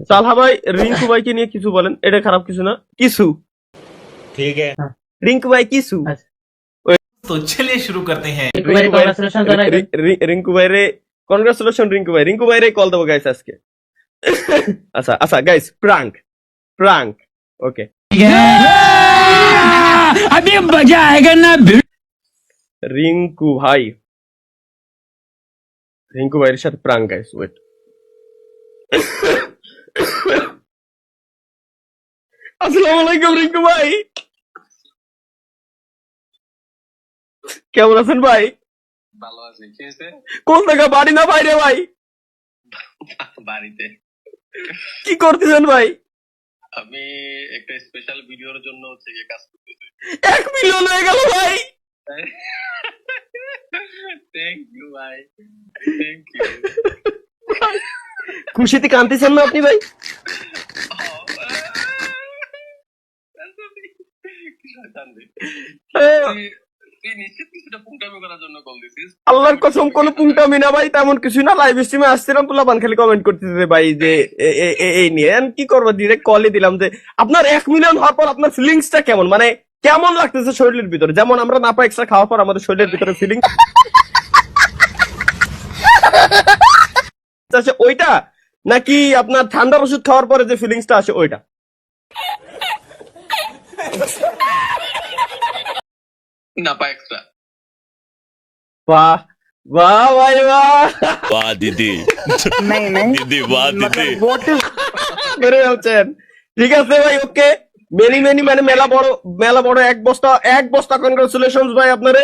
তালহা ভাই রিঙ্কু ভাইকে নিয়ে কিছু বলেন, এটা খারাপ কিছু না, কিছু ठीक है রিঙ্কু ভাই কিছু तो चलिए शुरू करते हैं রিঙ্কু ভাই রে কনগ্রাচুলেশন রিঙ্কু ভাই রে কল দেবো গাইস আজকে। আচ্ছা আচ্ছা গাইস, প্রাঙ্ক প্রাঙ্ক ওকে अभी मजा आएगा ना রিঙ্কু ভাইয়ের সাথে প্রাঙ্ক গাইস, ওয়েট। আসসালামু আলাইকুম রিঙ্কু ভাই, কেমন আছেন ভাই? ভালো আছি। কি হয়েছে? কোন জায়গা, বাড়ি না বাইরে ভাই? বাড়িতে। কি করতেছেন ভাই? আমি একটা স্পেশাল ভিডিওর জন্য হচ্ছে গিয়ে কাজ করতেছি। 1 মিলিয়ন হয়ে গেল ভাই। থ্যাংক ইউ ভাই, থ্যাংক ইউ। খুশিতে কাঁদতেছেন না আপনি ভাই? তুই নিশ্চিত কিছুটা পুংটামি করার জন্য কল দিছিস? আল্লাহর কসম কোনো পুংটামি না ভাই, তেমন কিছু না। লাইভ স্ট্রিমে আসছিলাম, পোলাপান খালি কমেন্ট করতেছে ভাই যে এই নিয়ে কি করবো, ডিরেক্ট কলই দিলাম যে আপনার 1 মিলিয়ন হওয়ার পর আপনার ফিলিংসটা কেমন, মানে কেমন লাগতেছে শরীরের ভিতরে, যেমন আমরা নাপা এক্সট্রা খাওয়ার পর আমাদের শরীরের ভিতরে ফিলিংস আছে ওইটা, নাকি আপনার ঠান্ডার ওষুধ খাওয়ার পরে যে ফিলিংসটা আসে ওইটা? না পা এক্সট্রা। বাহ বাহ ভাই বাহ, वाह दीदी दीदी वाह दीदी বেড়ে যাচ্ছেন। ঠিক আছে ভাই, ওকে মেনি মানে মেলা বড় এক বস্তা কনগ্রাচুলেশন ভাই আপনারে।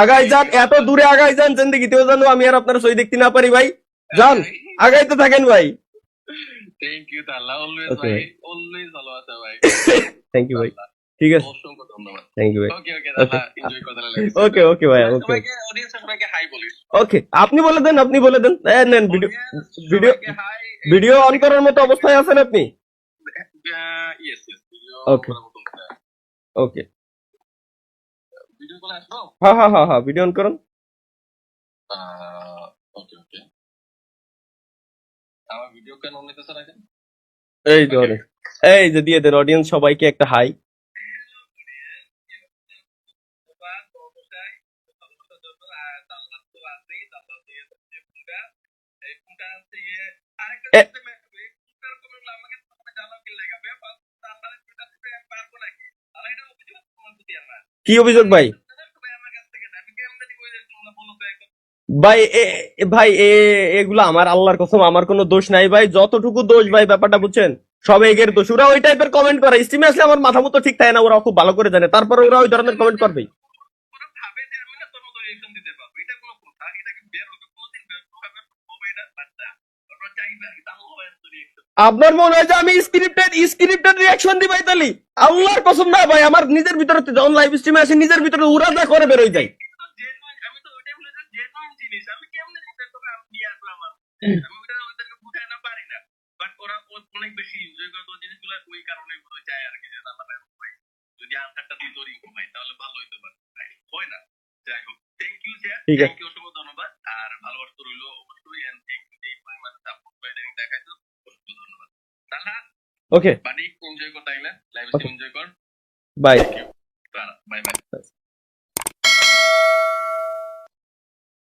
আগাই যান, এত দূরে আগাই যান জিন্দেগিতেও জানো আমি আর আপনার সই দেখতে না পারি ভাই। যান আগাইতে থাকেন ভাই। থ্যাংক ইউ তাআলা, অলওয়েজ Okay, ভাই, ভাই। অলওয়েজ ভালো আছে ভাই। থ্যাংক ইউ ভাই, ঠিক আছে, অসংখ্য ধন্যবাদ। থ্যাংক ইউ ভাই। ওকে ওকে তাআলা, এনজয় করতে লাগবে। ওকে ভাই, ওকে সবাইকে অডিয়েন্স সবাইকে হাই বলিস। ওকে। আপনি বলে দেন নেন ভিডিও হাই। ভিডিও অন করার মতো অবস্থায় আছেন আপনি? Yes video. Okay. ওকে, ভিডিও কল আসবো? হ্যাঁ ভিডিও অন করুন। ওকে ওকে। আমার ভিডিও কেন অন হইতেছে না কেন? এই যে দিয়ে দেন অডিয়েন্স সবাইকে একটা হাই। কি অভিযোগ ভাই? ভাই এগুলো আমার আল্লাহর কসম আমার কোনো দোষ নাই ভাই, যতটুকু দোষ ভাই ব্যাপারটা বুঝছেন সব এগের দোষ। ওরা ওই টাইপের কমেন্ট করে, স্ট্রিমে আসলে আমার মাথা মতো ঠিক থাকে না, ওরা খুব ভালো করে জানে, তারপরে ওরা ওই ধরনের কমেন্ট করবে। আপনার মনে হয় যে আমি স্ক্রিপ্টেড রিয়াকশন দিই ভাই? তালি আল্লাহর কসম না ভাই, আমার নিজের ভিতরে যখন লাইভ স্ট্রিমে আসে নিজের ভিতরে উড়া যা করে বেরোয় যায়। আমি তো ওইটাই বলেছি, জেনুইন জিনিস আমি কেমনে দিতে তোকে আমি নিয়ে আসলাম। আমি ওটা ওদেরকে বুঝাই না পারি না, বাট ওরা অনেক বেশি এনজয় করে তো জিনিসগুলো, ওই কারণে বোধ হয় চায় আর কি যে আল্লাহ ভাই যদি আনসারটা দিত রিঙ্কু ভাই তাহলে ভালো হইতো, বাট হয় না। যাই হোক, থ্যাংক ইউ স্যার, ঠিক আছে, থ্যাংক ইউ, অসংখ্য ধন্যবাদ। আর ভালোবাসা রইলো অবশ্যই, এন্ড থ্যাংক ইউ এই পরিমাণ সাপোর্ট করে দেখাইছো, অসংখ্য ধন্যবাদ। তাহলে ওকে বাড়ি এনজয় করতে লাগলে লাইভ স্ট্রিম এনজয় কর। বাই। Bye bye.